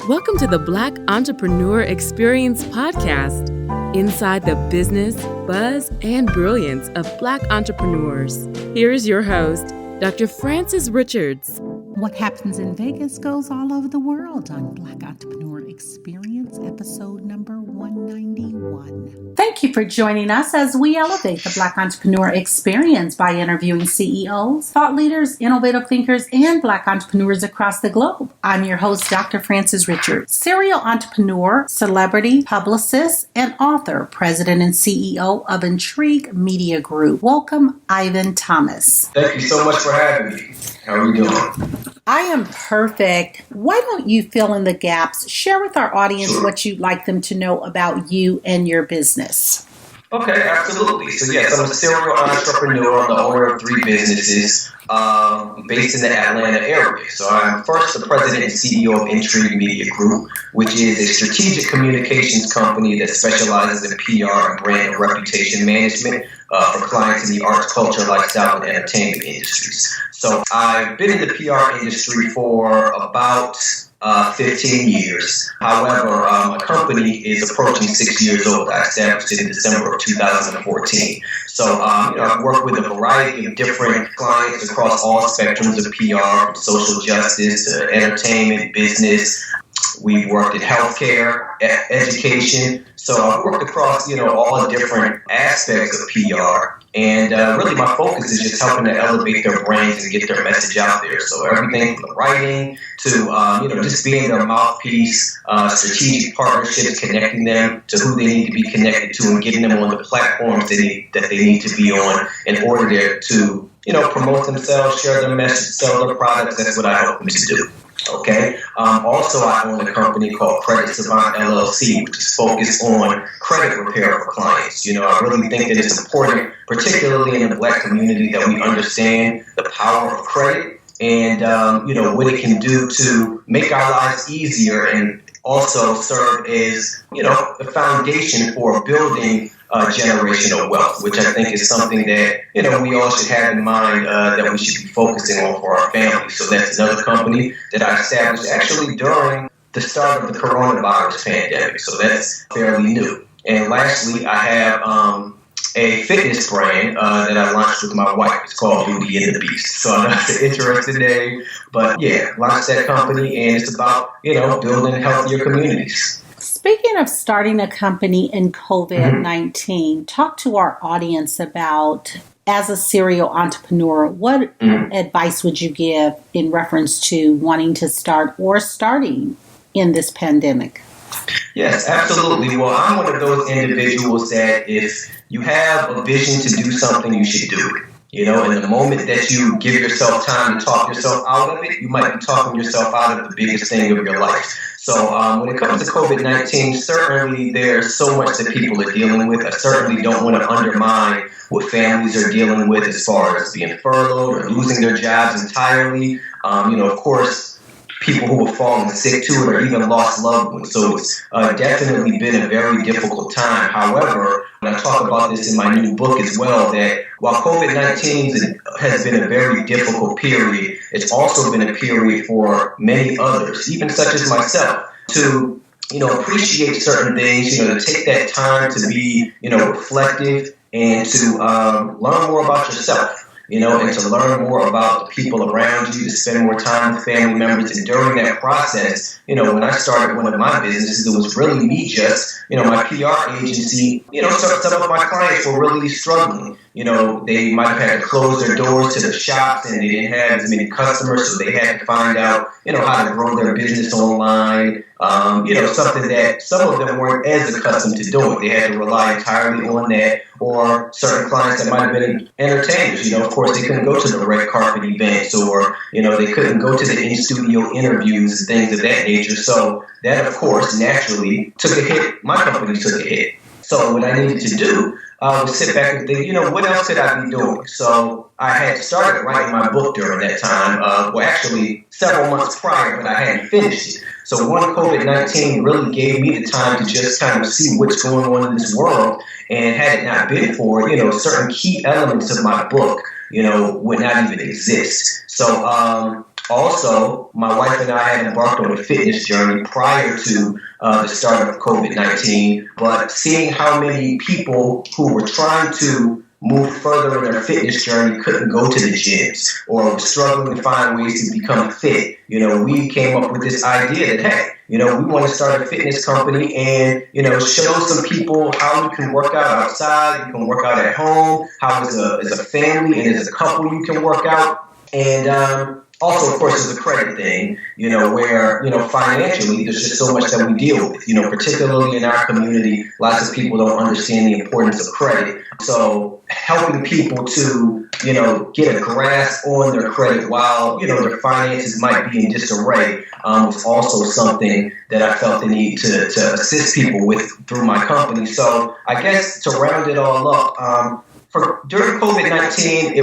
Welcome to the Black Entrepreneur Experience podcast, inside the business, buzz, and brilliance of Black entrepreneurs. Here is your host, Dr. Frances Richards. What happens in Vegas goes all over the world on Black Entrepreneur Experience, episode number 191. Thank you for joining us as we elevate the Black Entrepreneur Experience by interviewing CEOs, thought leaders, innovative thinkers, and Black entrepreneurs across the globe. I'm your host, Dr. Frances Richards, serial entrepreneur, celebrity, publicist, and author, president and CEO of Intrigue Media Group. Welcome, Ivan Thomas. Thank you so much for having me. How are you doing? I am perfect. Why don't you fill in the gaps? Share with our audience what you'd like them to know about you and your business. Okay, absolutely. So yes, I'm a serial entrepreneur. I'm the owner of 3 businesses based in the Atlanta area. So I'm first the president and CEO of Intrigue Media Group, which is a strategic communications company that specializes in PR and brand and reputation management for clients in the arts, culture, lifestyle, and entertainment industries. So I've been in the PR industry for about 15 years. However, my company is approaching 6 years old. I established it in December of 2014. So, I've worked with a variety of different clients across all spectrums of PR, from social justice to entertainment, business. We've worked in healthcare, education. So I've worked across, all the different aspects of PR. And really my focus is just helping to elevate their brands and get their message out there. So everything from the writing to, just being their mouthpiece, strategic partnerships, connecting them to who they need to be connected to and getting them on the platforms that they need to be on in order to, promote themselves, share their message, sell their products. That's what I help them to do. Okay. Also, I own a company called Credit Savant LLC, which is focused on credit repair for clients. I really think that it's important, particularly in the Black community, that we understand the power of credit and, what it can do to make our lives easier and also serve as, the foundation for building generational wealth, which I think is something that, we all should have in mind that we should be focusing on for our families. So that's another company that I established actually during the start of the coronavirus pandemic. So that's fairly new. And lastly, I have a fitness brand that I launched with my wife. It's called Beauty and the Beast. So I know it's an interesting name, but yeah, launched that company, and it's about, building healthier communities. Speaking of starting a company in COVID-19, talk to our audience about, as a serial entrepreneur, what advice would you give in reference to wanting to start or starting in this pandemic? Yes, absolutely. Well, I'm one of those individuals that if you have a vision to do something, you should do it. In the moment that you give yourself time to talk yourself out of it, you might be talking yourself out of the biggest thing of your life. So when it comes to COVID-19, certainly there's so much that people are dealing with. I certainly don't want to undermine what families are dealing with as far as being furloughed or losing their jobs entirely. Of course, people who have fallen sick to it or even lost loved ones. So it's definitely been a very difficult time. However, and I talk about this in my new book as well, that while COVID-19 has been a very difficult period, it's also been a period for many others, even such as myself, to appreciate certain things, to take that time to be, reflective and to learn more about yourself. And to learn more about the people around you, to spend more time with family members. And during that process, when I started one of my businesses, it was really me just, my PR agency, some of my clients were really struggling. They might have had to close their doors to the shops and they didn't have as many customers, so they had to find out, how to grow their business online. Something that some of them weren't as accustomed to doing. They had to rely entirely on that, or certain clients that might have been entertainers. Of course, they couldn't go to the red carpet events, or, they couldn't go to the in-studio interviews and things of that nature. So that, of course, naturally took a hit. My company took a hit. So what I needed to do was sit back and think, what else could I be doing? So I had started writing my book during that time, actually several months prior, but I hadn't finished it. So one, COVID-19 really gave me the time to just kind of see what's going on in this world. And had it not been for, certain key elements of my book, would not even exist. So Also, my wife and I had embarked on a fitness journey prior to the start of COVID-19, but seeing how many people who were trying to move further in their fitness journey couldn't go to the gyms or were struggling to find ways to become fit, we came up with this idea that, hey, we want to start a fitness company and, show some people how you can work out outside, you can work out at home, how as a family and as a couple you can work out. And also, of course, there's a credit thing, where, financially, there's just so much that we deal with, particularly in our community. Lots of people don't understand the importance of credit. So helping people to, get a grasp on their credit while, their finances might be in disarray was also something that I felt the need to assist people with through my company. So I guess to round it all up, during COVID-19,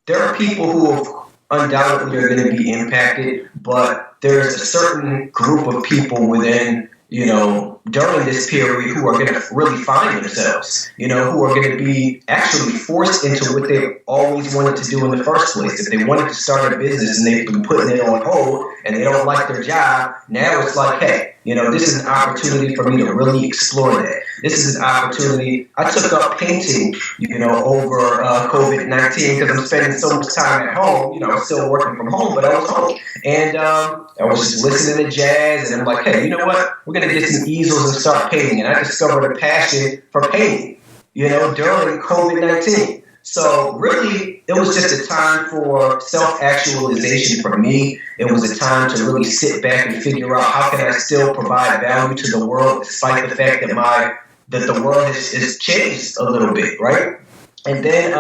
there are people who have undoubtedly are going to be impacted, but there's a certain group of people within, during this period who are going to really find themselves, who are going to be actually forced into what they always wanted to do in the first place. If they wanted to start a business and they've been putting it on hold and they don't like their job, now it's like, hey, this is an opportunity for me to really explore that. This is an opportunity. I took up painting, over COVID-19 because I'm spending so much time at home. I'm still working from home, but I was home. And I was just listening to jazz, and I'm like, hey, you know what? We're going to get some easels and start painting. And I discovered a passion for painting, during COVID-19. So really, it was just a time for self-actualization for me. It was a time to really sit back and figure out how can I still provide value to the world despite the fact that the world has changed a little bit, right? And then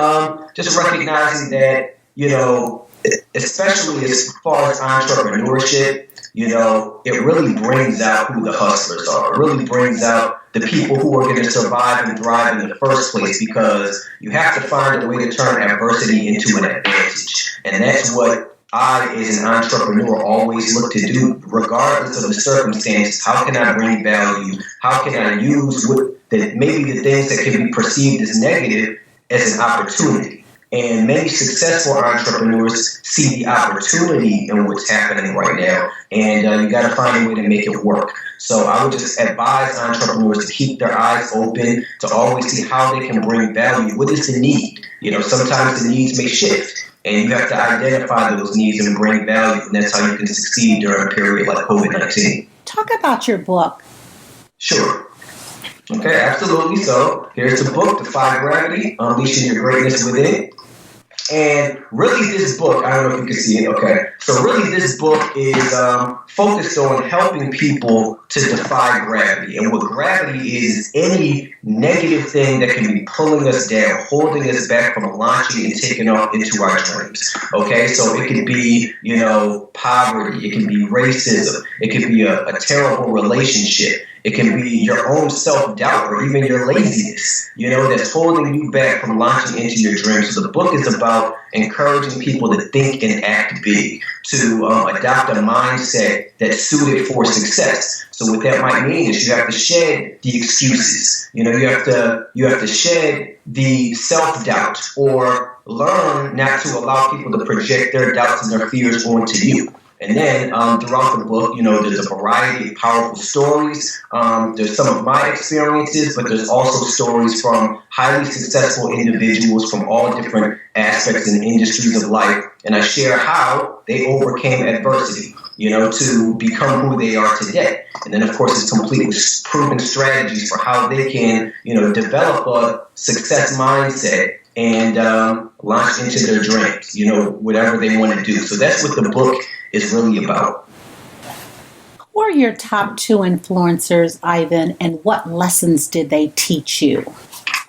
just recognizing that, especially as far as entrepreneurship, it really brings out who the hustlers are. It really brings out the people who are going to survive and thrive in the first place, because you have to find a way to turn adversity into an advantage. And that's what I, as an entrepreneur, always look to do, regardless of the circumstances. How can I bring value? How can I use maybe the things that can be perceived as negative as an opportunity? And many successful entrepreneurs see the opportunity in what's happening right now, and you got to find a way to make it work. So I would just advise entrepreneurs to keep their eyes open, to always see how they can bring value. What is the need? Sometimes the needs may shift, and you have to identify those needs and bring value, and that's how you can succeed during a period like COVID-19. Talk about your book. Sure. Okay, absolutely. So here's the book, Defy Gravity, Unleashing Your Greatness Within. And really this book, I don't know if you can see it, okay. So really this book is focused on helping people to defy gravity. And what gravity is any negative thing that can be pulling us down, holding us back from launching and taking off into our dreams. Okay, so it could be, poverty, it can be racism, it could be a terrible relationship. It can be your own self-doubt or even your laziness, that's holding you back from launching into your dreams. So the book is about encouraging people to think and act big, to adopt a mindset that's suited for success. So what that might mean is you have to shed the excuses. You have to shed the self-doubt or learn not to allow people to project their doubts and their fears onto you. And then throughout the book, there's a variety of powerful stories. There's some of my experiences, but there's also stories from highly successful individuals from all different aspects and industries of life. And I share how they overcame adversity, to become who they are today. And then, of course, it's complete with proven strategies for how they can, develop a success mindset and launch into their dreams, whatever they want to do. So that's what the book is really about. Who are your top 2 influencers, Ivan, and what lessons did they teach you?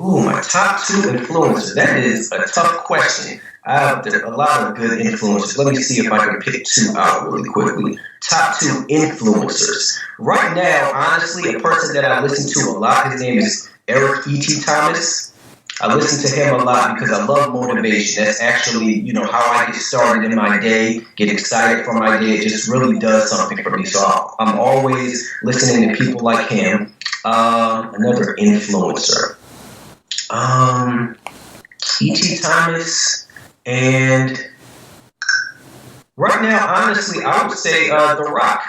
Ooh, my top 2 influencers. That is a tough question. I have a lot of good influencers. Let me see if I can pick 2 out really quickly. Top 2 influencers. Right now, honestly, a person that I listen to a lot, his name is Eric E.T. Thomas. I listen to him a lot because I love motivation. That's actually, how I get started in my day, get excited for my day. It just really does something for me. So I'm always listening to people like him. Another influencer. E.T. Thomas and Right now, honestly, I would say The Rock.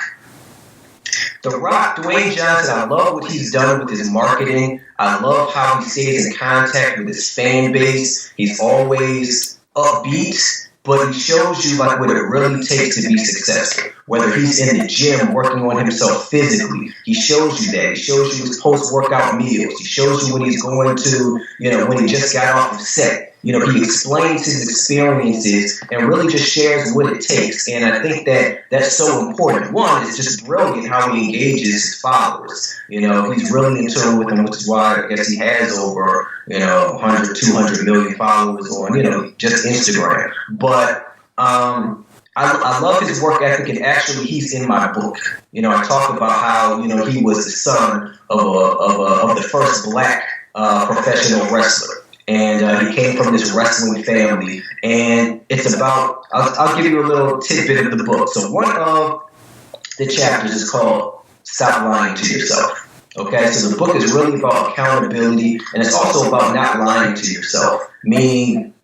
The Rock, Dwayne Johnson, I love what he's done with his marketing. I love how he stays in contact with his fan base. He's always upbeat, but he shows you like what it really takes to be successful. Whether he's in the gym working on himself physically, he shows you that. He shows you his post-workout meals. He shows you when he's going to, when he just got off of set. He explains his experiences and really just shares what it takes. And I think that that's so important. One, it's just brilliant how he engages his followers. He's really in tune with them, which is why I guess he has over, 100, 200 million followers on, just Instagram. But I love his work ethic, and actually he's in my book. I talk about how, he was the son of the first black professional wrestler. And he came from this wrestling family. And it's about, I'll give you a little tidbit of the book. So one of the chapters is called Stop Lying to Yourself. Okay, so the book is really about accountability, and it's also about not lying to yourself. Meaning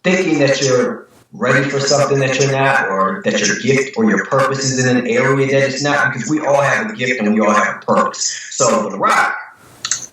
thinking that you're ready for something that you're not, or that your gift or your purpose is in an area that it's not, because we all have a gift and we all have a purpose. So The Rock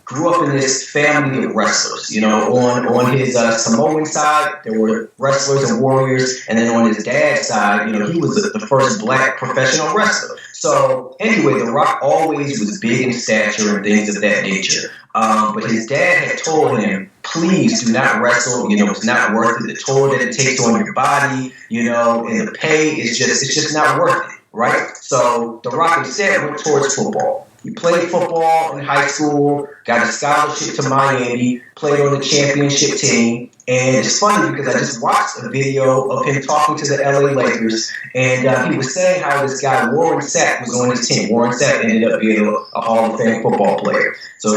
grew up in this family of wrestlers. On his Samoan side, there were wrestlers and warriors, and then on his dad's side, he was the first black professional wrestler. So anyway, The Rock always was big in stature and things of that nature. But his dad had told him, please do not wrestle. It's not worth it. The toll that it takes on your body, and the pay is it's just not worth it, right? So The Rock instead went towards football. He played football in high school, got a scholarship to Miami, played on the championship team. And it's funny because I just watched a video of him talking to the LA Lakers, and he was saying how this guy, Warren Sapp, was on his team. Warren Sapp ended up being a Hall of Fame football player. So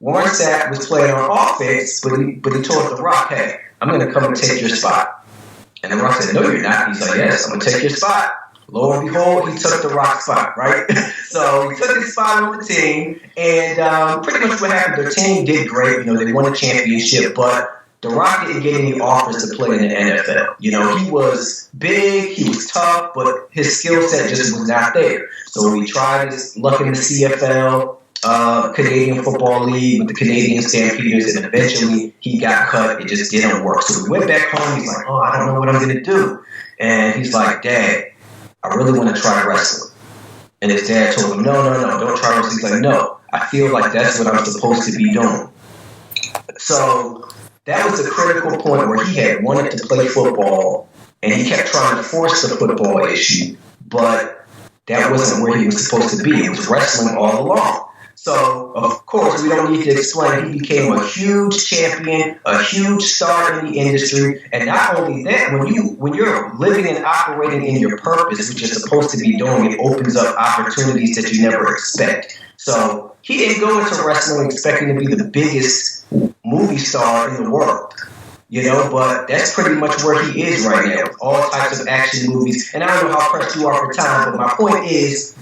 Warren Sapp was playing on offense, but he told The Rock, hey, I'm going to come and take your spot. And The Rock said, no, you're not. He's like, yes, I'm going to take your spot. Lo and behold, he took The Rock's spot, right? So he took his spot on the team, and pretty much what happened, their team did great. They won a championship, but The Rock didn't get any offers to play in the NFL. He was big, he was tough, but his skill set just was not there. So he tried his luck in the CFL, Canadian Football League with the Canadian Stampeders, and eventually he got cut. It just didn't work. So he went back home. He's like, I don't know what I'm going to do. And he's like, Dad, I really want to try wrestling. And his dad told him, no, don't try wrestling. He's like, no, I feel like that's what I'm supposed to be doing. So that was the critical point where he had wanted to play football, and he kept trying to force the football issue, but that wasn't where he was supposed to be. It was wrestling all along. So, of course, we don't need to explain. He became a huge champion, a huge star in the industry. And not only that, when you're living and operating in your purpose, which you're supposed to be doing, it opens up opportunities that you never expect. So he didn't go into wrestling expecting to be the biggest movie star in the world. But that's pretty much where he is right now, with all types of action movies. And I don't know how pressed you are for time, but my point is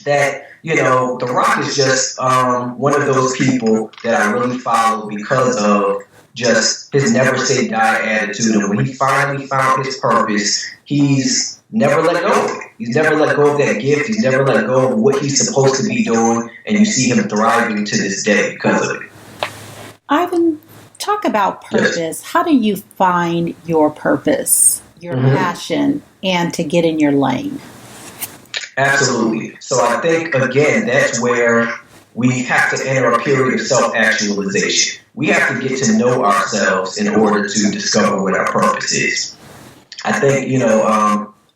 that The Rock is just one of those people that I really follow because of just his never say die attitude. And when he finally found his purpose, he's never let go of it. He's never let go of that gift. He's never let go of what he's supposed to be doing. And you see him thriving to this day because of it. Ivan, talk about purpose. Yes. How do you find your purpose, your passion, and to get in your lane? Absolutely. So I think, again, that's where we have to enter a period of self-actualization. We have to get to know ourselves in order to discover what our purpose is. I think,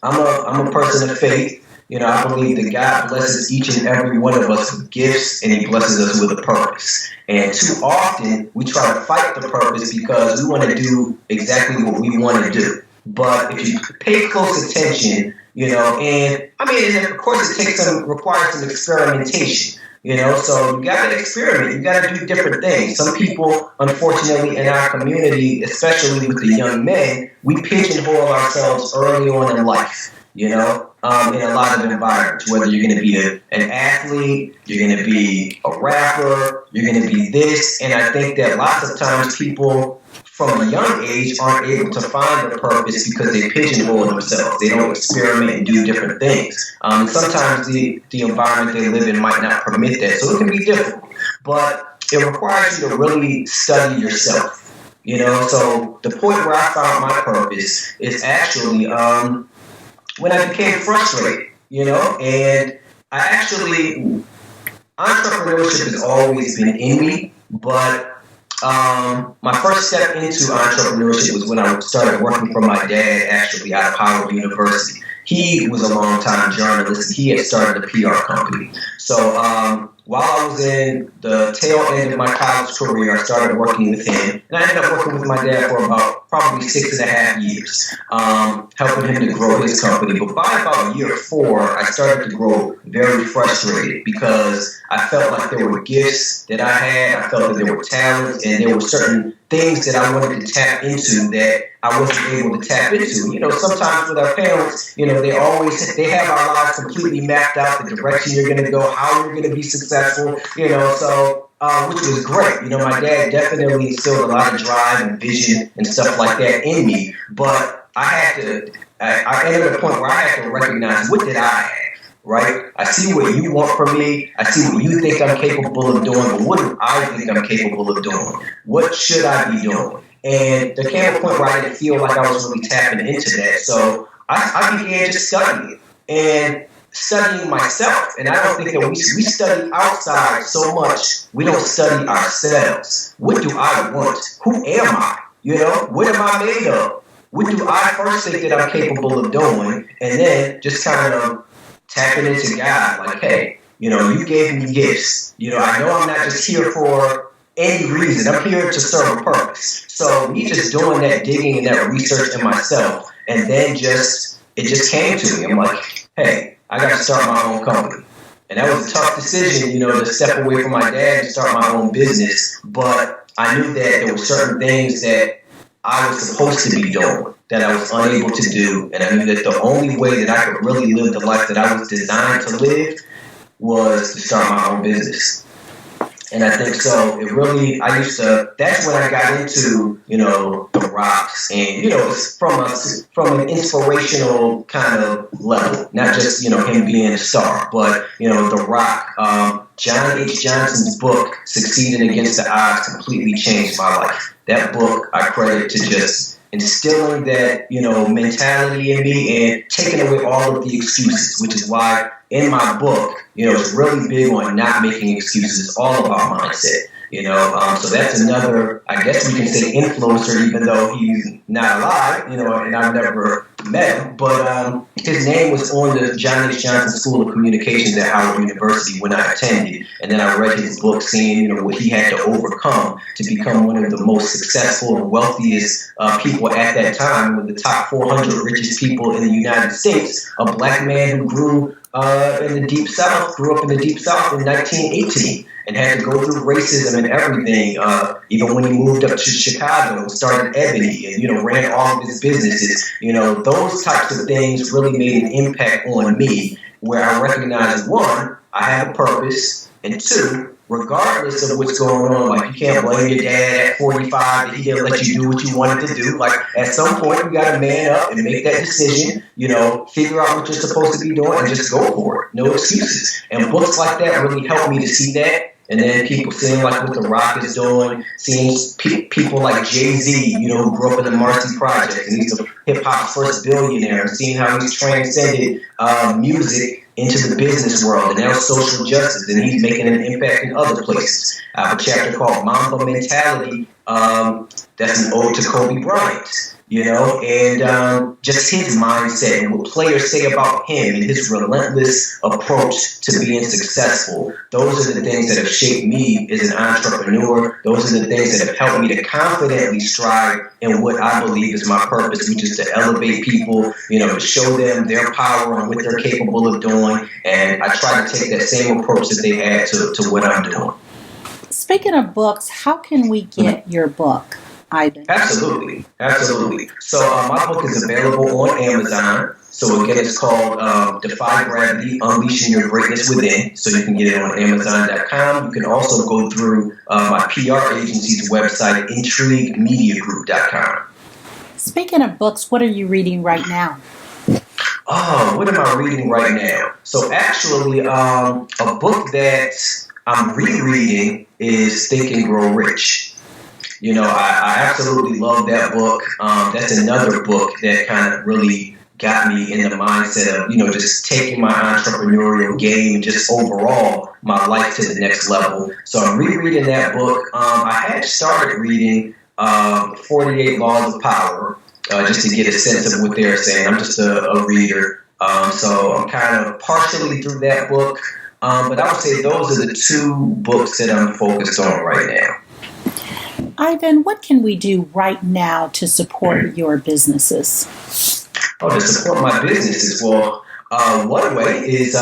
I'm a person of faith. I believe that God blesses each and every one of us with gifts, and he blesses us with a purpose. And too often, we try to fight the purpose because we want to do exactly what we want to do. But if you pay close attention, of course it requires some experimentation, so you got to experiment, you got to do different things. Some people, unfortunately, in our community, especially with the young men, we pigeonhole ourselves early on in life, in a lot of environments, whether you're going to be an athlete, you're going to be a rapper, you're going to be this, and I think that lots of times people from a young age aren't able to find their purpose because they pigeonhole themselves. They don't experiment and do different things. Sometimes the environment they live in might not permit that, so it can be difficult. But it requires you to really study yourself. So the point where I found my purpose is actually when I became frustrated, and entrepreneurship has always been in me, but my first step into entrepreneurship was when I started working for my dad, actually, out of Howard University. He was a long-time journalist, and he had started a PR company. So while I was in the tail end of my college career, I started working with him, and I ended up working with my dad for about probably 6.5 years, helping him to grow his company. But by about year 4, I started to grow very frustrated because I felt like there were gifts that I had, I felt that there were talents, and there were certain things that I wanted to tap into that I wasn't able to tap into. Sometimes with our parents, they have our lives completely mapped out, the direction you're going to go, how you're going to be successful, which was great. My dad definitely instilled a lot of drive and vision and stuff like that in me, but I ended at a point where I had to recognize, what did I have? Right? I see what you want from me. I see what you think I'm capable of doing, but what do I think I'm capable of doing? What should I be doing? And there came a point where I didn't feel like I was really tapping into that. So I began just studying and studying myself. And I don't think that we study outside so much, we don't study ourselves. What do I want? Who am I? What am I made of? What do I first think that I'm capable of doing? And then just kind of tapping into God, like, hey, you gave me gifts. I know I'm not just here for any reason. I'm here to serve a purpose. So me just doing that digging and that research in myself, and then it just came to me. I'm like, hey, I got to start my own company. And that was a tough decision, to step away from my dad and start my own business. But I knew that there were certain things that I was supposed to be doing that I was unable to do. And I knew that the only way that I could really live the life that I was designed to live was to start my own business. And I think so. That's when I got into, the rocks, and, it's from an inspirational kind of level, not just, him being a star, but, the rock. John H. Johnson's book, Succeeding Against the Odds, completely changed my life. That book I credit to just instilling that, mentality in me and taking away all of the excuses, which is why in my book, it's really big on not making excuses. It's all about mindset. So that's another, I guess we can say, influencer, even though he's not alive, and I've never met him, but his name was on the John H. Johnson School of Communications at Howard University when I attended, and then I read his book, seeing, what he had to overcome to become one of the most successful and wealthiest people at that time, one of the top 400 richest people in the United States, a black man who grew up in the Deep South in 1918. And had to go through racism and everything, even when he moved up to Chicago and started Ebony and, ran all of his businesses. Those types of things really made an impact on me, where I recognized, one, I have a purpose, and two, regardless of what's going on, like, you can't blame your dad at 45 that he didn't let you do what you wanted to do. Like, at some point, you got to man up and make that decision, figure out what you're supposed to be doing and just go for it. No excuses. And books like that really helped me to see that. And then people seeing like what The Rock is doing, seeing people like Jay-Z, who grew up in the Marcy Project, and he's the hip-hop's first billionaire, and seeing how he's transcended music into the business world, and now social justice, and he's making an impact in other places. I have a chapter called Mamba Mentality, that's an ode to Kobe Bryant. And just his mindset and what players say about him and his relentless approach to being successful. Those are the things that have shaped me as an entrepreneur. Those are the things that have helped me to confidently strive in what I believe is my purpose, which is to elevate people, to show them their power and what they're capable of doing. And I try to take that same approach that they had to what I'm doing. Speaking of books, how can we get your book, Ivan? Absolutely. So my book is available on Amazon. So again, it's called Defy Gravity, Unleashing Your Greatness Within. So you can get it on Amazon.com. You can also go through my PR agency's website, IntrigueMediaGroup.com. Speaking of books, what are you reading right now? Oh, what am I reading right now? So actually, a book that I'm rereading is Think and Grow Rich. You know, I absolutely love that book. That's another book that kind of really got me in the mindset of, you know, just taking my entrepreneurial game and just overall my life to the next level. So I'm rereading that book. I had started reading 48 Laws of Power just to get a sense of what they're saying. I'm just a reader. So I'm kind of partially through that book. But I would say those are the two books that I'm focused on right now. Ivan, what can we do right now to support your businesses? Oh, to support my businesses? Well, one way is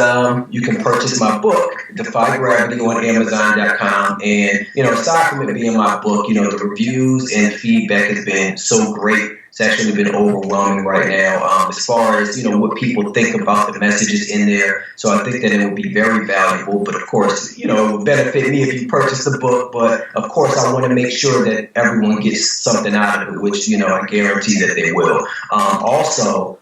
you can purchase my book, Defy Gravity, on Amazon.com. And, you know, aside from it being my book, you know, the reviews and feedback has been so great. It's actually been overwhelming right now as far as, you know, what people think about the messages in there. So I think that it would be very valuable. But, of course, you know, it would benefit me if you purchase the book. But, of course, I want to make sure that everyone gets something out of it, which, you know, I guarantee that they will. Also,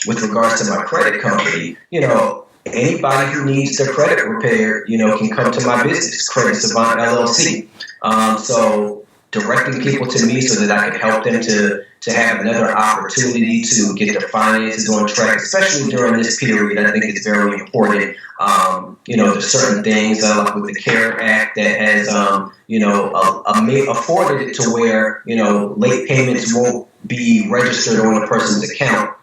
with regards to my credit company, you know, anybody who needs their credit repaired, you know, can come to my business, Credit Savant LLC. So directing people to me so that I can help them to have another opportunity to get their finances on track, especially during this period. I think it's very important. You know, there's certain things like with the CARE Act that has, you know, afforded it to where, you know, late payments won't be registered on a person's account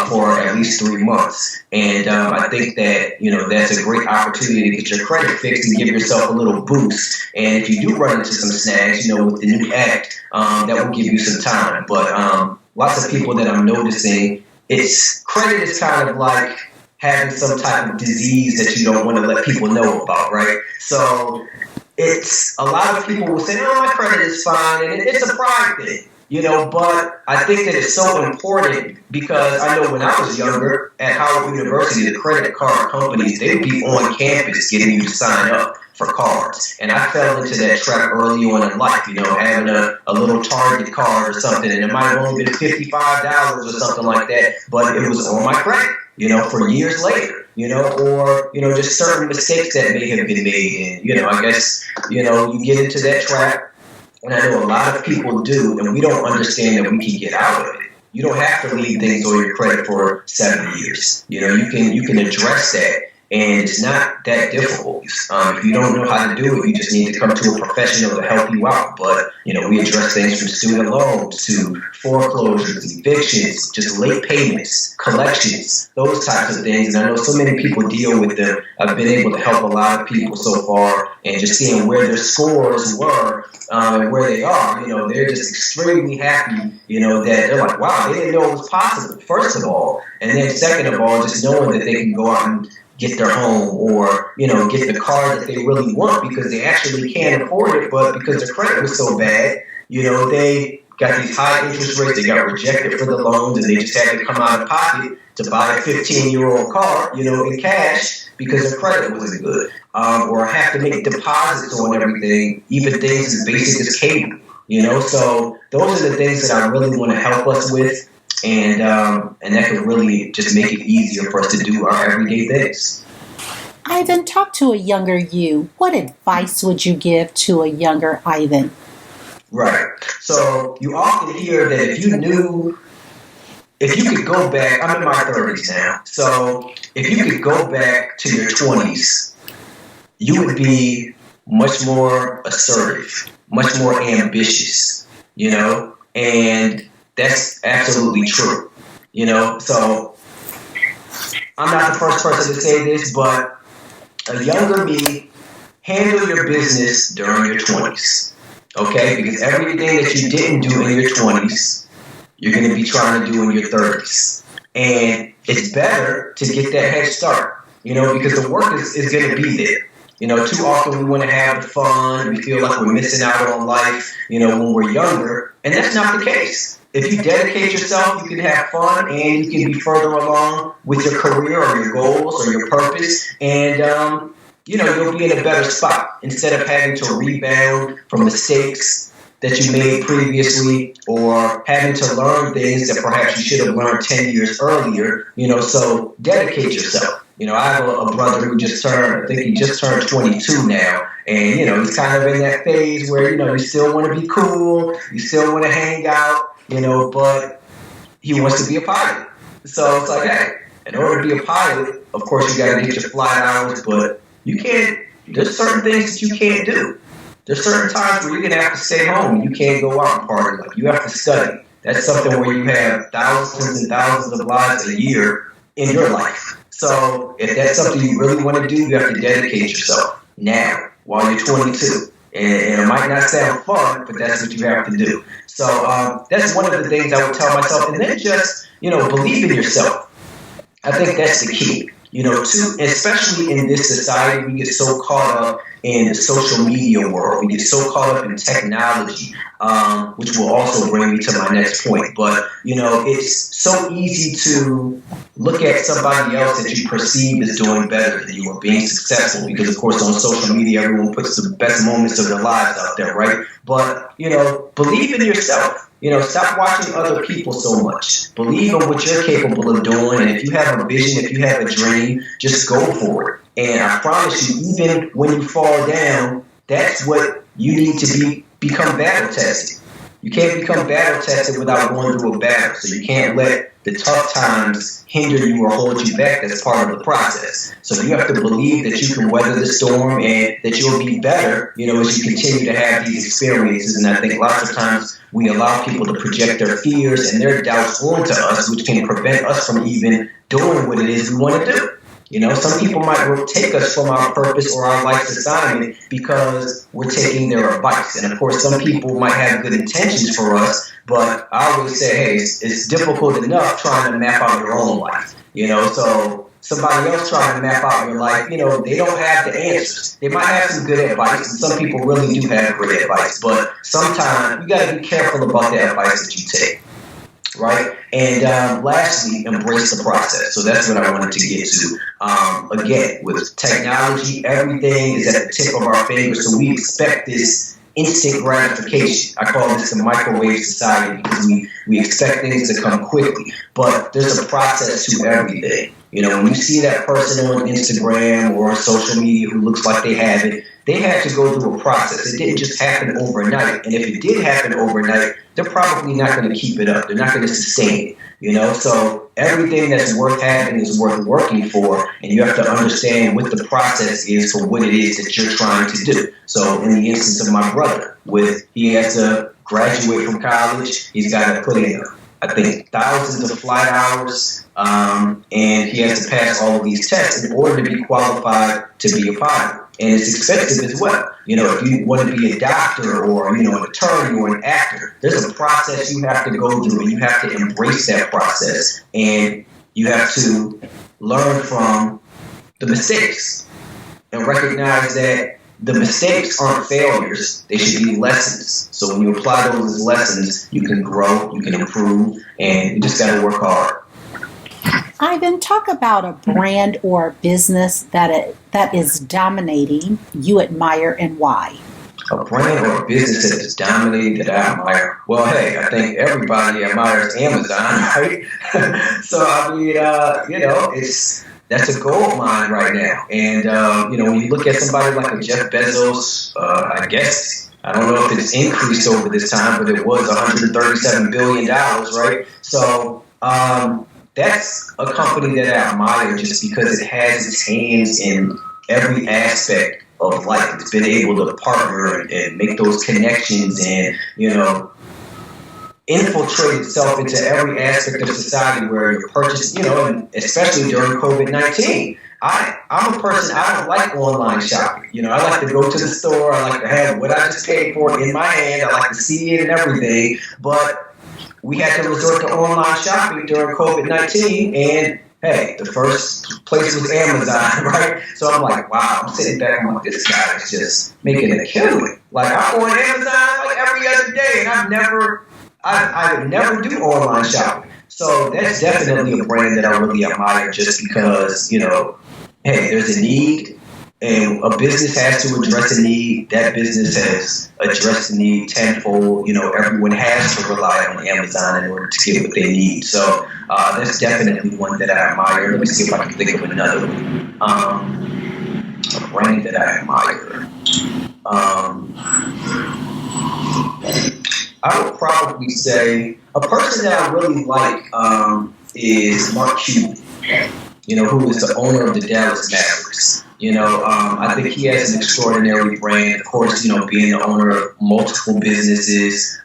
for at least 3 months. And I think that, you know, that's a great opportunity to get your credit fixed and give yourself a little boost. And if you do run into some snags, you know, with the new act, that will give you some time. But lots of people that I'm noticing, credit is kind of like having some type of disease that you don't want to let people know about, right? So it's a lot of people will say, oh, my credit is fine. And it's a pride thing. You know, but I think that it's so important because I know when I was younger at Howard University, the credit card companies, they would be on campus getting you to sign up for cards. And I fell into that trap early on in life, you know, having a little Target card or something. And it might have only been $55 or something like that, but it was on my credit, you know, for years later, you know, or, you know, just certain mistakes that may have been made. And, you know, I guess, you know, you get into that trap. And I know a lot of people do, and we don't understand that we can get out of it. You don't have to leave things on your credit for 7 years. You know, you can address that, and it's not that difficult. If you don't know how to do it, you just need to come to a professional to help you out. But, you know, we address things from student loans to foreclosures, evictions, just late payments, collections, those types of things. And I know so many people deal with them. I've been able to help a lot of people so far, and just seeing where their scores were and where they are, you know, they're just extremely happy, you know, that they're like, wow, they didn't know it was possible, first of all. And then second of all, just knowing that they can go out and get their home or, you know, get the car that they really want because they actually can't afford it, but because their credit was so bad, you know, they got these high interest rates, they got rejected for the loans, and they just had to come out of pocket to buy a 15-year-old car, you know, in cash because their credit wasn't good. Or have to make deposits on everything, even things as basic as cable, you know. So those are the things that I really want to help us with, and that could really just make it easier for us to do our everyday things. Ivan, talk to a younger you. What advice would you give to a younger Ivan? Right. So you often hear that if you could go back, I'm in my 30s now, so if you could go back to your 20s, you would be much more assertive, much more ambitious, you know, and that's absolutely true, you know. So I'm not the first person to say this, but a younger me, handle your business during your 20s, okay? Because everything that you didn't do in your 20s, you're going to be trying to do in your 30s. And it's better to get that head start, you know, because the work is going to be there. You know, too often we want to have the fun. We feel like we're missing out on life, you know, when we're younger. And that's not the case. if you dedicate yourself, you can have fun and you can be further along with your career or your goals or your purpose. And, you'll be in a better spot instead of having to rebound from mistakes that you made previously or having to learn things that perhaps you should have learned 10 years earlier. So dedicate yourself. I have a brother who just turned 22 now. And, he's kind of in that phase where, you still want to be cool, you still want to hang out, but he wants to be a pilot. So it's like, hey, in order to be a pilot, of course, you got to get your flight hours, but there's certain things that you can't do. There's certain times where you're going to have to stay home. You can't go out and party. Like, you have to study. That's something where you have thousands and thousands of lives a year in your life. So if that's something you really want to do, you have to dedicate yourself now while you're 22. And it might not sound fun, but that's what you have to do. So that's one of the things I would tell myself. And then just, believe in yourself. I think that's the key. Especially in this society, we get so caught up in the social media world. We get so caught up in technology, which will also bring me to my next point. But, it's so easy to look at somebody else that you perceive as doing better than you or being successful. Because, of course, on social media, everyone puts the best moments of their lives out there, right? But, believe in yourself. Stop watching other people so much. Believe in what you're capable of doing. And if you have a vision, if you have a dream, just go for it. And I promise you, even when you fall down, that's what you need to become battle tested. You can't become battle tested without going through a battle. So you can't let the tough times hinder you or hold you back. That's part of the process. So you have to believe that you can weather the storm and that you'll be better, as you continue to have these experiences. And I think lots of times we allow people to project their fears and their doubts onto us, which can prevent us from even doing what it is we want to do. Some people might take us from our purpose or our life's assignment because we're taking their advice. And of course, some people might have good intentions for us, but I always say, hey, it's difficult enough trying to map out your own life. So somebody else trying to map out your life, they don't have the answers. They might have some good advice, and some people really do have great advice, but sometimes you got to be careful about the advice that you take. Right? And lastly, embrace the process. So that's what I wanted to get to. Again, with technology, everything is at the tip of our fingers. So we expect this instant gratification. I call this the microwave society because we expect things to come quickly. But there's a process to everything. When you see that person on Instagram or social media who looks like they have it, they had to go through a process. It didn't just happen overnight. And if it did happen overnight, they're probably not going to keep it up. They're not going to sustain it, So everything that's worth having is worth working for. And you have to understand what the process is for what it is that you're trying to do. So in the instance of my brother, he has to graduate from college. He's got to put in, I think, thousands of flight hours. And he has to pass all of these tests in order to be qualified to be a pilot. And it's expensive as well. If you want to be a doctor or, an attorney or an actor, there's a process you have to go through, and you have to embrace that process. And you have to learn from the mistakes and recognize that the mistakes aren't failures. They should be lessons. So when you apply those as lessons, you can grow, you can improve, and you just got to work hard. Ivan, talk about a brand or a business that is dominating, you admire, and why. A brand or a business that is dominating that I admire. Well, hey, I think everybody admires Amazon, right? So, that's a goal of mine right now. And, when you look at somebody like a Jeff Bezos, I don't know if it's increased over this time, but it was $137 billion, right? So, that's a company that I admire just because it has its hands in every aspect of life. It's been able to partner and make those connections and, infiltrate itself into every aspect of society where you're purchasing, and especially during COVID-19. I'm a person, I don't like online shopping. I like to go to the store. I like to have what I just paid for in my hand. I like to see it and everything. But we had to resort to online shopping during COVID-19, and hey, the first place was Amazon, right? So I'm like, wow, I'm sitting back and I'm like, this guy is just making a killing. Like, I'm on Amazon like every other day, and I would never do online shopping. So that's definitely a brand that I really admire just because, you know, hey, there's a need and a business has to address a need. That business has addressed the need tenfold. You know, everyone has to rely on Amazon in order to get what they need. So that's definitely one that I admire. Let me see if I can think of another one. A brand that I admire. I would probably say a person that I really like is Mark Cuban, you know, who is the owner of the Dallas Mavericks. You know, I think he has an extraordinary brand. Of course, you know, being the owner of multiple businesses,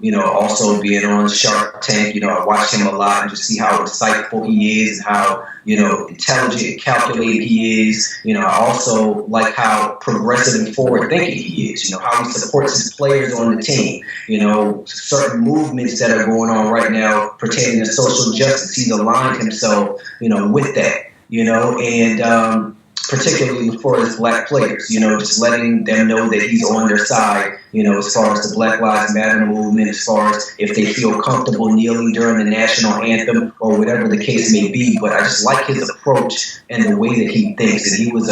you know, also being on Shark Tank, you know, I watch him a lot and just see how insightful he is and how, you know, intelligent and calculated he is. You know, I also like how progressive and forward thinking he is, you know, how he supports his players on the team, you know, certain movements that are going on right now pertaining to social justice. He's aligned himself, you know, with that, you know, and particularly for his black players, you know, just letting them know that he's on their side, you know, as far as the Black Lives Matter movement, as far as if they feel comfortable kneeling during the national anthem or whatever the case may be. But I just like his approach and the way that he thinks. And he was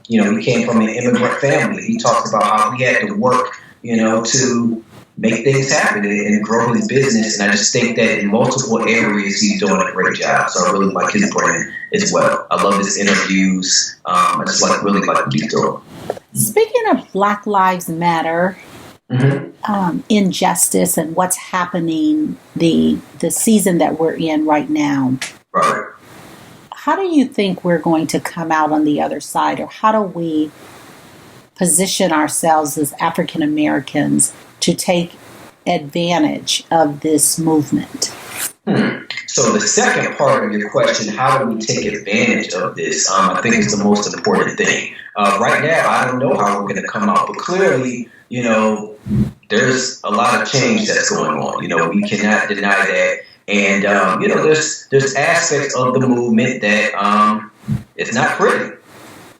you know, he came from an immigrant family. He talks about how he had to work, you know, to make things happen and grow his business. And I just think that in multiple areas, he's doing a great job. So I really like his brand as well. I love his interviews. I just really like what he's doing. Speaking of Black Lives Matter, injustice and what's happening, the season that we're in right now, right? How do you think we're going to come out on the other side, or how do we position ourselves as African Americans to take advantage of this movement? So the second part of your question, how do we take advantage of this, I think is the most important thing. Right now, I don't know how we're going to come out, but clearly, you know, there's a lot of change that's going on. You know, we cannot deny that. And, you know, there's aspects of the movement that it's not pretty,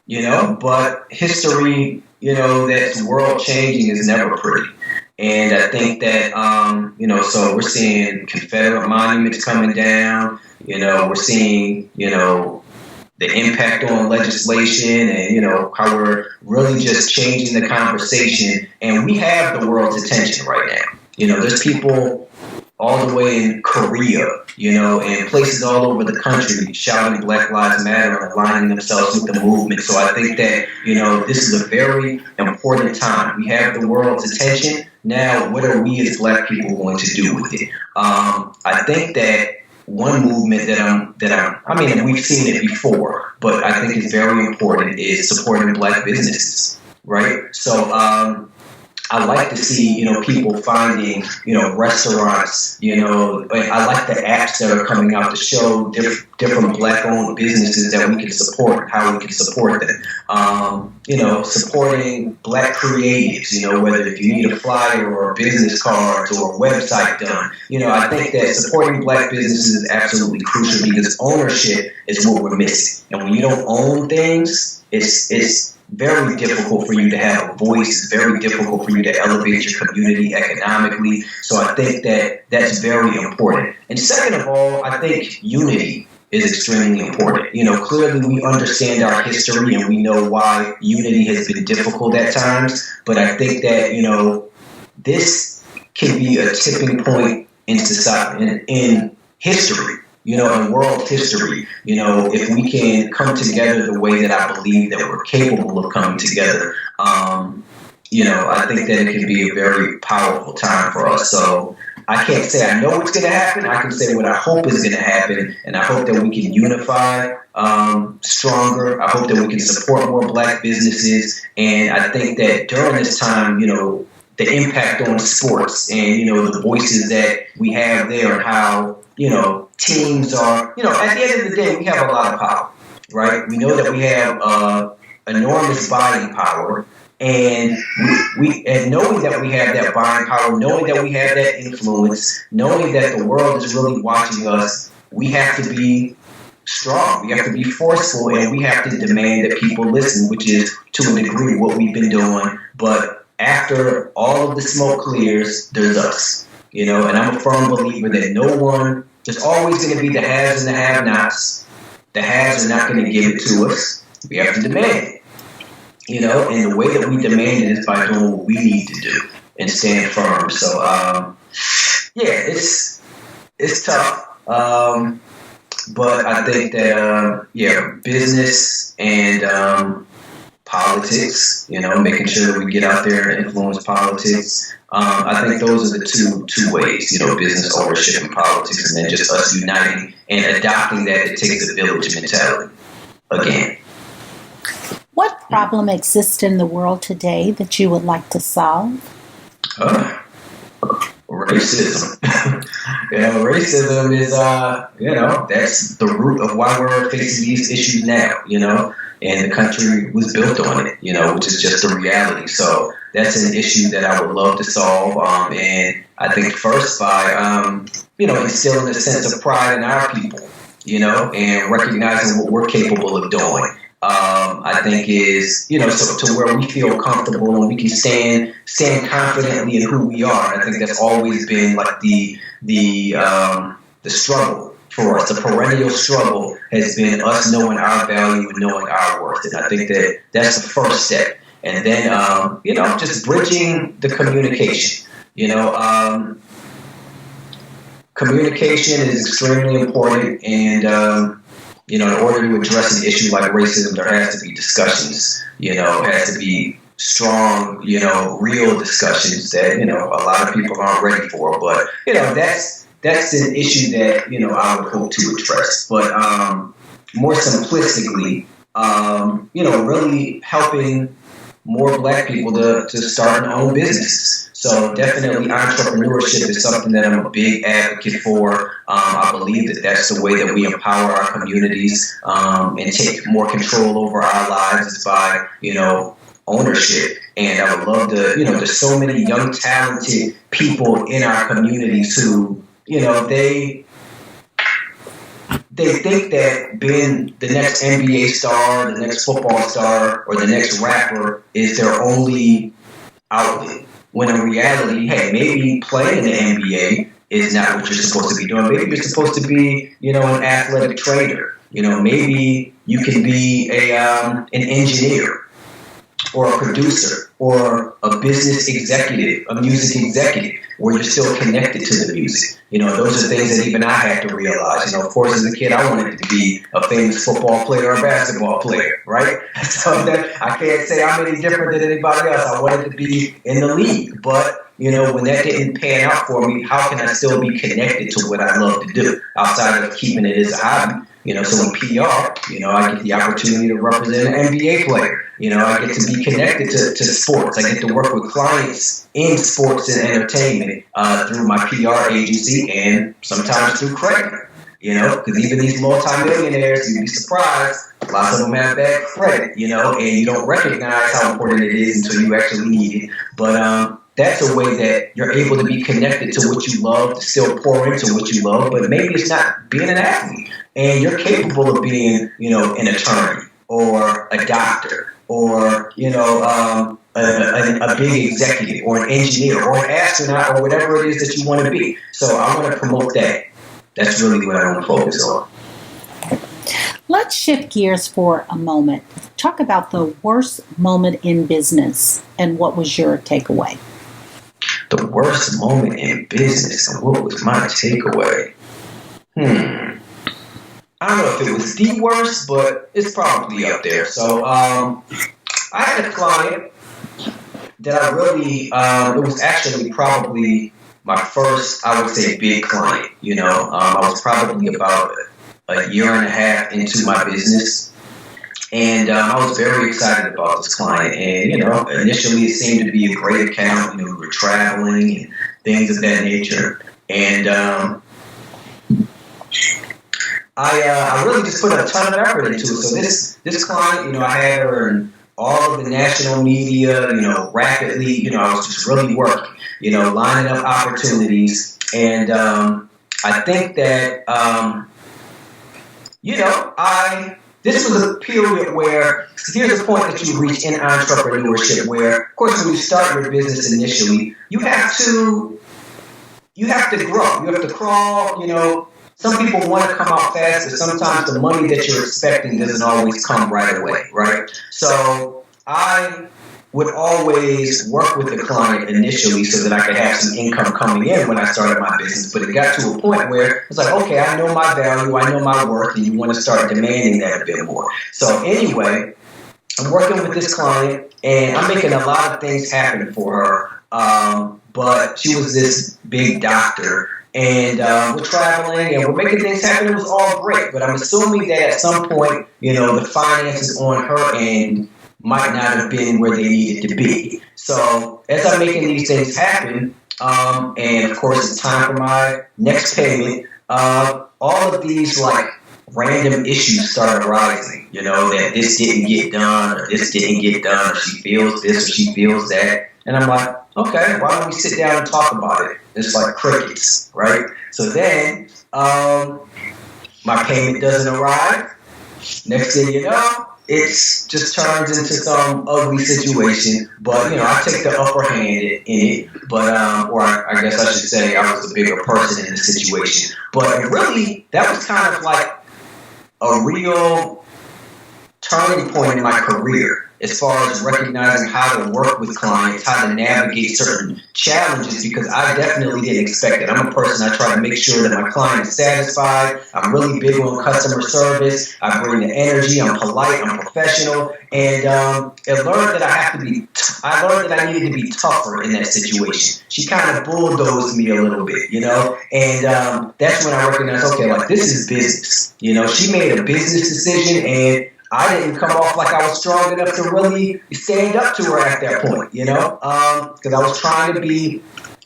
you know, but history, you know, that's world changing is never pretty. And I think that, you know, so we're seeing Confederate monuments coming down, you know, we're seeing, you know, the impact on legislation and, you know, how we're really just changing the conversation. And we have the world's attention right now. You know, there's people all the way in Korea, you know, and places all over the country shouting Black Lives Matter and aligning themselves with the movement. So I think that, you know, this is a very important time. We have the world's attention. Now, what are we as Black people going to do with it? I think that one movement I mean, we've seen it before, but I think it's very important is supporting Black businesses, right? So, I like to see, you know, people finding, you know, restaurants, you know, I like the apps that are coming out to show different Black-owned businesses that we can support, how we can support them. You know, supporting Black creatives, you know, whether if you need a flyer or business cards or a website done. You know, I think that supporting Black businesses is absolutely crucial because ownership is what we're missing. And when you don't own things, it's very difficult for you to have a voice. It's very difficult for you to elevate your community economically. So I think that that's very important. And second of all, I think unity is extremely important. You know, clearly we understand our history and we know why unity has been difficult at times. But I think that, you know, this can be a tipping point in society, in history. You know, in world history, you know, if we can come together the way that I believe that we're capable of coming together, you know, I think that it can be a very powerful time for us. So I can't say I know what's going to happen. I can say what I hope is going to happen. And I hope that we can unify stronger. I hope that we can support more Black businesses. And I think that during this time, you know, the impact on sports and, you know, the voices that we have there and how, you know, teams are, you know, at the end of the day, we have a lot of power, right? We know that we have enormous buying power, and and knowing that we have that buying power, knowing that we have that influence, knowing that the world is really watching us, we have to be strong. We have to be forceful, and we have to demand that people listen, which is to a degree what we've been doing. But after all of the smoke clears, there's us. And I'm a firm believer that there's always going to be the haves and the have-nots. The haves are not going to give it to us. We have to demand it, and the way that we demand it is by doing what we need to do and stand firm. So, it's tough. But I think that, business and politics, making sure that we get out there and influence politics. I think those are the two ways, business ownership and politics, and then just us uniting and adopting that it takes a village mentality again. What problem exists in the world today that you would like to solve? Racism. Racism is, that's the root of why we're facing these issues now, and the country was built on it, which is just a reality. So that's an issue that I would love to solve. And I think first by, instilling a sense of pride in our people, and recognizing what we're capable of doing. I think is, so to where we feel comfortable and we can stand confidently in who we are. And I think that's always been like the struggle for us. The perennial struggle has been us knowing our value and knowing our worth. And I think that that's the first step. And then, just bridging the communication, communication is extremely important. And, in order to address an issue like racism, there has to be discussions, it has to be strong, real discussions that, a lot of people aren't ready for. But, that's an issue that, I would hope to address. But more simplistically, really helping more Black people to start and own businesses. So definitely entrepreneurship is something that I'm a big advocate for. I believe that that's the way that we empower our communities and take more control over our lives is by, ownership. And I would love to, there's so many young, talented people in our communities who, they think that being the next NBA star, the next football star, or the next rapper is their only outlet. When in reality, hey, maybe playing in the NBA is not what you're supposed to be doing. Maybe you're supposed to be, an athletic trainer. Maybe you can be an engineer or a producer or a business executive, a music executive, where you're still connected to the music. Those are things that even I had to realize. Of course, as a kid, I wanted to be a famous football player or a basketball player, right? So that I can't say I'm any different than anybody else. I wanted to be in the league. But, when that didn't pan out for me, how can I still be connected to what I love to do outside of keeping it as a hobby? So in PR, I get the opportunity to represent an NBA player. I get to be connected to sports. I get to work with clients in sports and entertainment through my PR agency and sometimes through credit. Because even these multimillionaires, you'd be surprised, lots of them have bad credit, and you don't recognize how important it is until you actually need it. But that's a way that you're able to be connected to what you love, to still pour into what you love, but maybe it's not being an athlete. And you're capable of being, an attorney or a doctor or, a big executive or an engineer or an astronaut or whatever it is that you want to be. So I want to promote that. That's really what I want to focus on. Let's shift gears for a moment. Talk about the worst moment in business and what was your takeaway? The worst moment in business and what was my takeaway? I don't know if it was the worst, but it's probably up there. So I had a client that I really, it was actually probably my first, I would say, big client. I was probably about a year and a half into my business. And I was very excited about this client. And, initially it seemed to be a great account. We were traveling and things of that nature. And I really just put a ton of effort into it. So this client, I had her in all of the national media, rapidly, I was just really working, lining up opportunities. And I think that, this was a period where, here's a point that you reach in entrepreneurship where, of course, when you start your business initially, you have to you have to grow. You have to crawl, Some people want to come out fast, but sometimes the money that you're expecting doesn't always come right away, right? So I would always work with the client initially so that I could have some income coming in when I started my business. But it got to a point where it's like, okay, I know my value, I know my worth, and you want to start demanding that a bit more. So anyway, I'm working with this client, and I'm making a lot of things happen for her. But she was this big doctor. And we're traveling and we're making things happen. It was all great. But I'm assuming that at some point, the finances on her end might not have been where they needed to be. So as I'm making these things happen, and of course it's time for my next payment, all of these random issues start arising. That this didn't get done, or this didn't get done, or she feels this, or she feels that. And I'm like, okay, why don't we sit down and talk about it? It's like crickets, right? So then my payment doesn't arrive. Next thing you know, it just turns into some ugly situation. But, I take the upper hand in it. But, or I guess I should say I was the bigger person in the situation. But really, that was kind of like a real turning point in my career, as far as recognizing how to work with clients, how to navigate certain challenges, because I definitely didn't expect it. I'm a person, I try to make sure that my client is satisfied. I'm really big on customer service. I bring the energy. I'm polite. I'm professional. And I learned that I needed to be tougher in that situation. She kind of bulldozed me a little bit, and that's when I recognized, okay, this is business. She made a business decision, and I didn't come off like I was strong enough to really stand up to her at that point, because I was trying to be,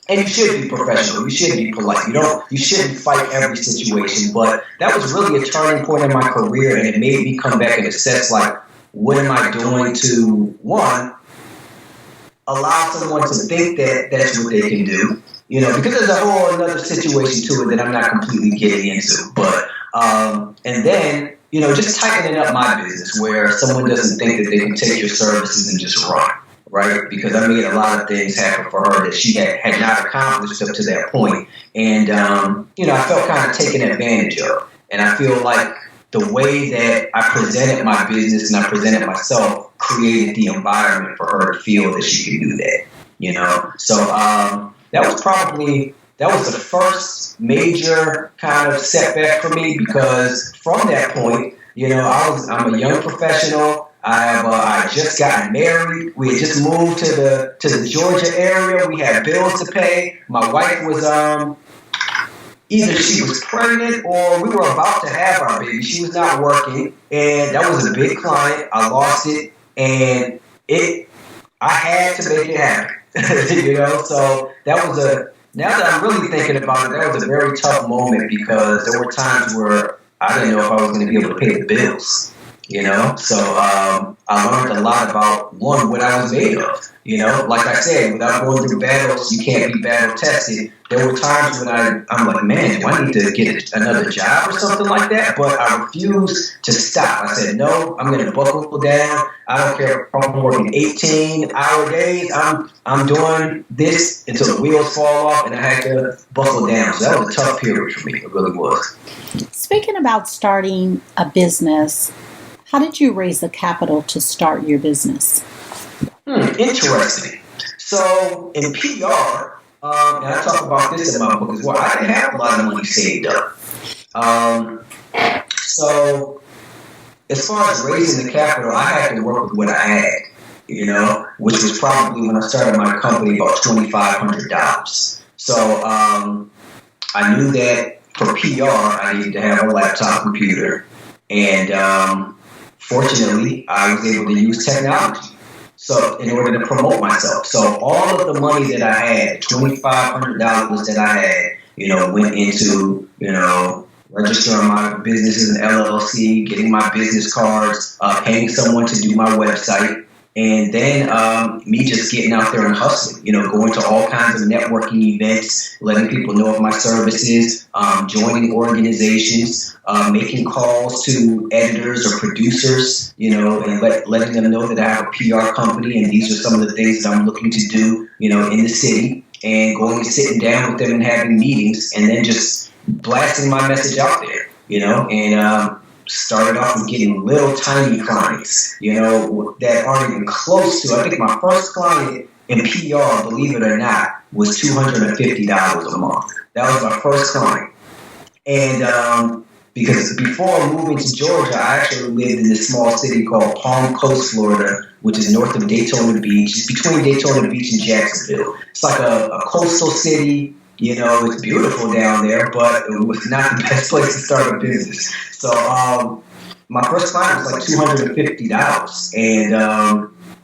and you should be professional, you should be polite, you shouldn't fight every situation, but that was really a turning point in my career, and it made me come back and assess, what am I doing to, one, allow someone to think that that's what they can do, because there's a whole another situation to it that I'm not completely getting into, but, and then, just tightening up my business where someone doesn't think that they can take your services and just run, right? Because I made a lot of things happen for her that she had not accomplished up to that point. And, I felt kind of taken advantage of. And I feel like the way that I presented my business and I presented myself created the environment for her to feel that she could do that, So that was the first major kind of setback for me, because from that point, I'm a young professional. I just gotten married. We had just moved to the Georgia area. We had bills to pay. My wife was either she was pregnant or we were about to have our baby. She was not working, and that was a big client. I lost it, and I had to make it happen. So that was now that I'm really thinking about it, that was a very tough moment, because there were times where I didn't know if I was going to be able to pay the bills, So I learned a lot about, one, what I was made of, Like I said, without going through battles, you can't be battle tested. There were times when I'm like, man, do I need to get another job or something like that? But I refused to stop. I said, no, I'm going to buckle down. I don't care if I'm working 18-hour days. I'm doing this until the wheels fall off, and I had to buckle down. So that was a tough period for me. It really was. Speaking about starting a business, how did you raise the capital to start your business? Interesting. So in PR, and I talk about this in my book as well, I didn't have a lot of money saved up. So as far as raising the capital, I had to work with what I had, which was probably, when I started my company, about $2,500. So I knew that for PR, I needed to have a laptop computer. And fortunately, I was able to use technology. So in order to promote myself. So all of the money that I had, $2,500 that I had, went into, registering my business as an LLC, getting my business cards, paying someone to do my website, and then me just getting out there and hustling, going to all kinds of networking events, letting people know of my services, joining organizations, making calls to editors or producers, and letting them know that I have a PR company and these are some of the things that I'm looking to do, in the city. and going and sitting down with them and having meetings, and then just blasting my message out there, and started off with getting little tiny clients, that aren't even close to. I think my first client in PR, believe it or not, was $250 a month. That was my first client. And because before moving to Georgia, I actually lived in this small city called Palm Coast, Florida, which is north of Daytona Beach. It's between Daytona Beach and Jacksonville. It's like a coastal city. It's beautiful down there, but it was not the best place to start a business. So my first client was like $250, and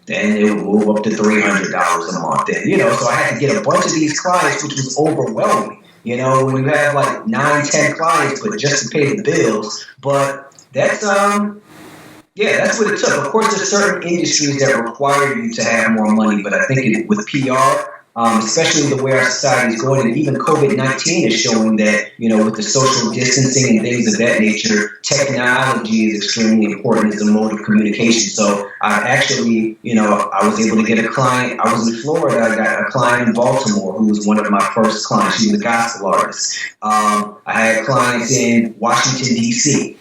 then it would move up to $300 a month. And, so I had to get a bunch of these clients, which was overwhelming. When you have like 9-10 clients, but just to pay the bills. But that's that's what it took. Of course, there's certain industries that require you to have more money, but I think with PR, especially the way our society is going, and even COVID-19 is showing that, with the social distancing and things of that nature, technology is extremely important as a mode of communication. So I actually, I was able to get a client. I was in Florida. I got a client in Baltimore who was one of my first clients. She was a gospel artist. I had clients in Washington, D.C.,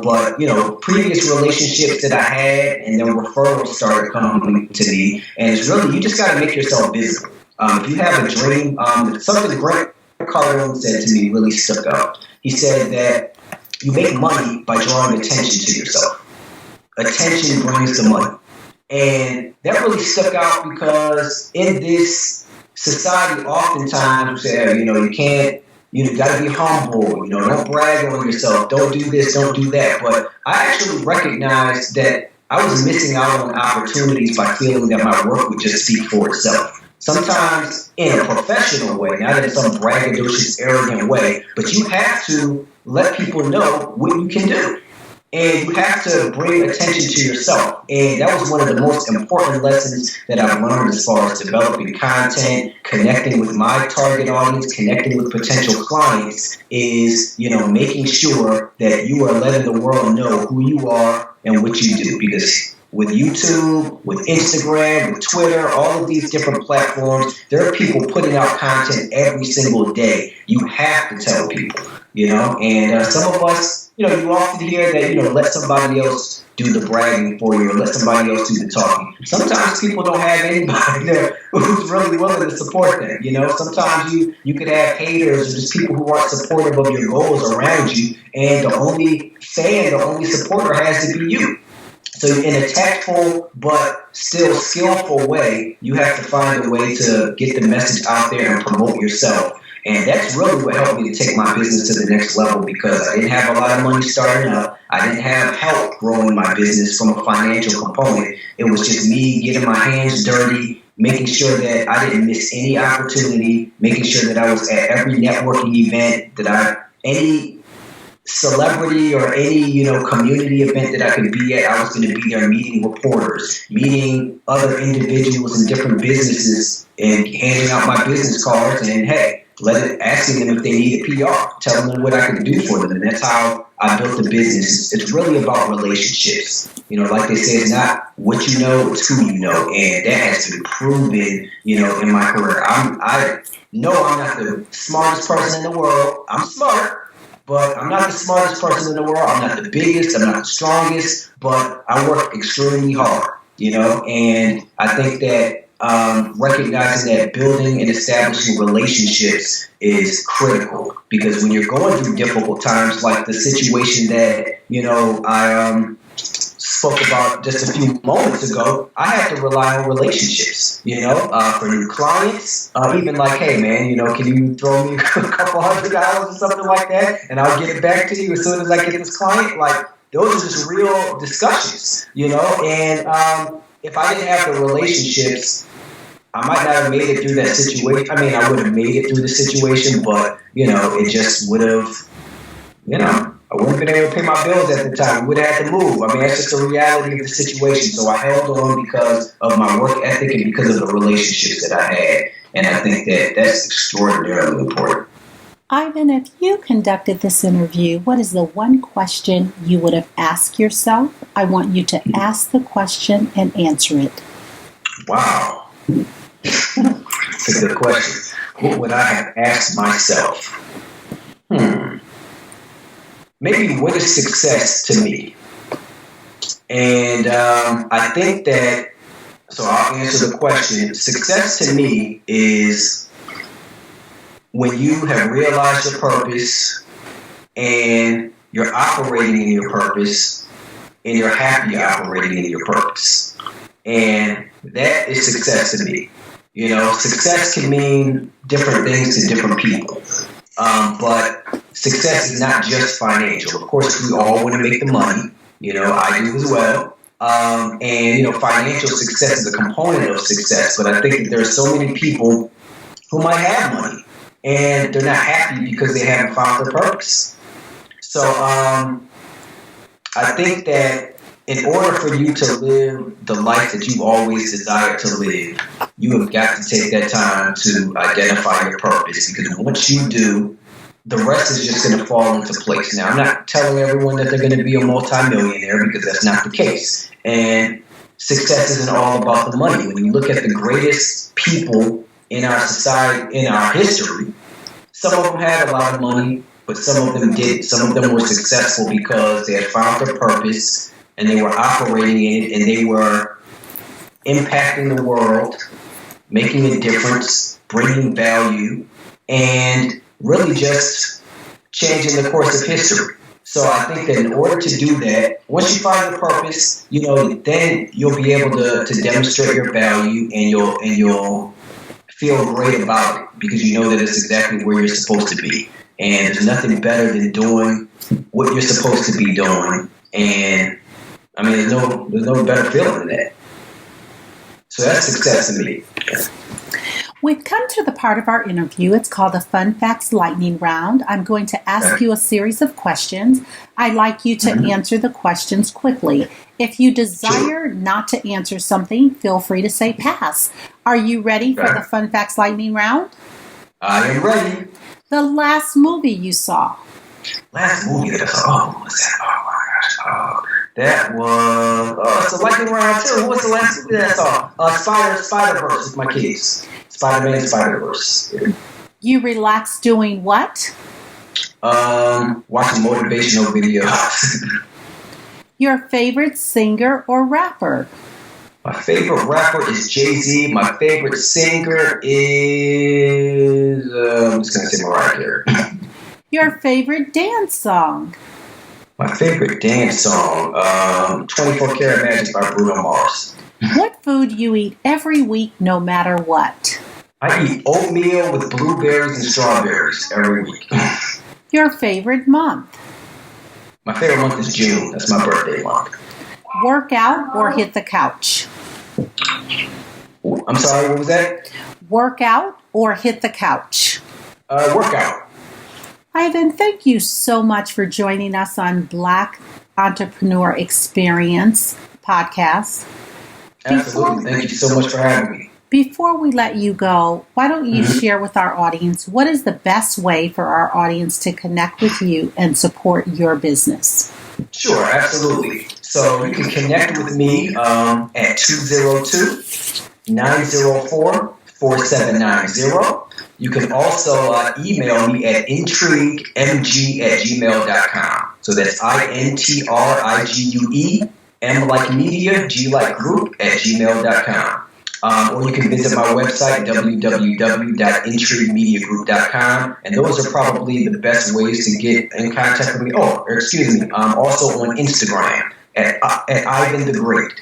but, previous relationships that I had, and then referrals started coming to me. And it's really, you just got to make yourself visible. If you have a dream, something Grant Cardone said to me really stuck out. He said that you make money by drawing attention to yourself. Attention brings the money. And that really stuck out because in this society, oftentimes we say, you can't, you got to be humble, don't brag on yourself, don't do this, don't do that. But I actually recognized that I was missing out on opportunities by feeling that my work would just speak for itself. Sometimes in a professional way, not in some braggadocious, arrogant way, but you have to let people know what you can do. And you have to bring attention to yourself. And that was one of the most important lessons that I've learned as far as developing content, connecting with my target audience, connecting with potential clients, is, making sure that you are letting the world know who you are and what you do. Because with YouTube, with Instagram, with Twitter, all of these different platforms, there are people putting out content every single day. You have to tell people, and some of us, you often hear that, let somebody else do the bragging for you, or let somebody else do the talking. Sometimes people don't have anybody there who's really willing to support them. Sometimes you could have haters or just people who aren't supportive of your goals around you, and the only supporter has to be you. So in a tactful but still skillful way, you have to find a way to get the message out there and promote yourself. And that's really what helped me to take my business to the next level, because I didn't have a lot of money starting up. I didn't have help growing my business from a financial component. It was just me getting my hands dirty, making sure that I didn't miss any opportunity, making sure that I was at every networking event, any celebrity or any, community event that I could be at, I was going to be there meeting reporters, meeting other individuals in different businesses, and handing out my business cards, and asking them if they needed PR, telling them what I could do for them. And that's how I built the business. It's really about relationships. Like they say, it's not what you know, it's who you know. And that has been proven, in my career. I know I'm not the smartest person in the world. I'm smart, but I'm not the smartest person in the world. I'm not the biggest. I'm not the strongest, but I work extremely hard, and I think that recognizing that building and establishing relationships is critical, because when you're going through difficult times, like the situation that, I spoke about just a few moments ago, I had to rely on relationships, for new clients, even like, hey man, can you throw me a couple $100 or something like that, and I'll get it back to you as soon as I get this client. Like, those are just real discussions, and if I didn't have the relationships, I might not have made it through that situation. I mean, I would have made it through the situation, but, it just would have, I wouldn't have been able to pay my bills at the time. We would have had to move. I mean, that's just the reality of the situation. So I held on because of my work ethic and because of the relationships that I had. And I think that that's extraordinarily important. Ivan, if you conducted this interview, what is the one question you would have asked yourself? I want you to ask the question and answer it. Wow. It's a good question. What would I have asked myself? Maybe what is success to me? And I think that, so I'll answer the question. Success to me is when you have realized your purpose and you're operating in your purpose and you're happy operating in your purpose. And that is success to me. You know, success can mean different things to different people. But success is not just financial. Of course, we all want to make the money. You know, I do as well. And, you know, financial success is a component of success. But I think that there are so many people who might have money and they're not happy because they haven't found their purpose. So I think that in order for you to live the life that you've always desired to live, you have got to take that time to identify your purpose. Because once you do, the rest is just going to fall into place. Now, I'm not telling everyone that they're going to be a multimillionaire because that's not the case. And success isn't all about the money. When you look at the greatest people in our society, in our history, some of them had a lot of money, but some of them didn't. Some of them were successful because they had found their purpose and they were operating in it and they were impacting the world, making a difference, bringing value, and really just changing the course of history. So I think that in order to do that, once you find your purpose, you know, then you'll be able to demonstrate your value and you'll feel great about it because you know that it's exactly where you're supposed to be. And there's nothing better than doing what you're supposed to be doing. And I mean, there's no better feeling than that. So that's success to me. We've come to the part of our interview. It's called a Fun Facts Lightning Round. I'm going to ask you a series of questions. I'd like you to answer the questions quickly. If you desire not to answer something, feel free to say pass. Are you ready for the Fun Facts Lightning Round? I am ready. The last movie you saw. Last movie that I saw. Oh, what's that? Oh my gosh. That was it's a lightning round too. What's the last movie that I saw? Spider-Verse with my kids. Spider-Man, Spider-Verse. You relax doing what? Watching motivational videos. Your favorite singer or rapper? My favorite rapper is Jay-Z. My favorite singer is I'm just gonna say Mariah Carey. Your favorite dance song? My favorite dance song, 24 Karat Magic by Bruno Mars. What food you eat every week no matter what? I eat oatmeal with blueberries and strawberries every week. Your favorite month? My favorite month is June. That's my birthday month. Work out or hit the couch? I'm sorry, what was that? Work out or hit the couch? Workout. Ivan, thank you so much for joining us on Black Entrepreneur Experience podcast. Absolutely. Thank you so much for having me. Before we let you go, why don't you share with our audience what is the best way for our audience to connect with you and support your business? Sure, absolutely. So you can connect with me at 202-904-4790. You can also email me at intriguemg@gmail.com. So that's INTRIGUE, M like media, G like group @gmail.com. Or you can visit my website, www.intriguemediagroup.com. And those are probably the best ways to get in contact with me. Oh, excuse me. Also on Instagram at Ivan the Great.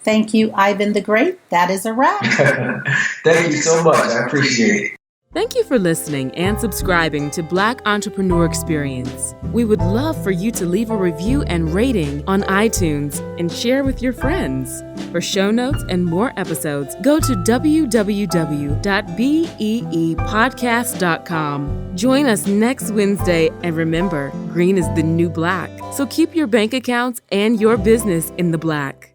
Thank you, Ivan the Great. That is a wrap. Thank you so much. I appreciate it. Thank you for listening and subscribing to Black Entrepreneur Experience. We would love for you to leave a review and rating on iTunes and share with your friends. For show notes and more episodes, go to www.beepodcast.com. Join us next Wednesday, and remember, green is the new black. So keep your bank accounts and your business in the black.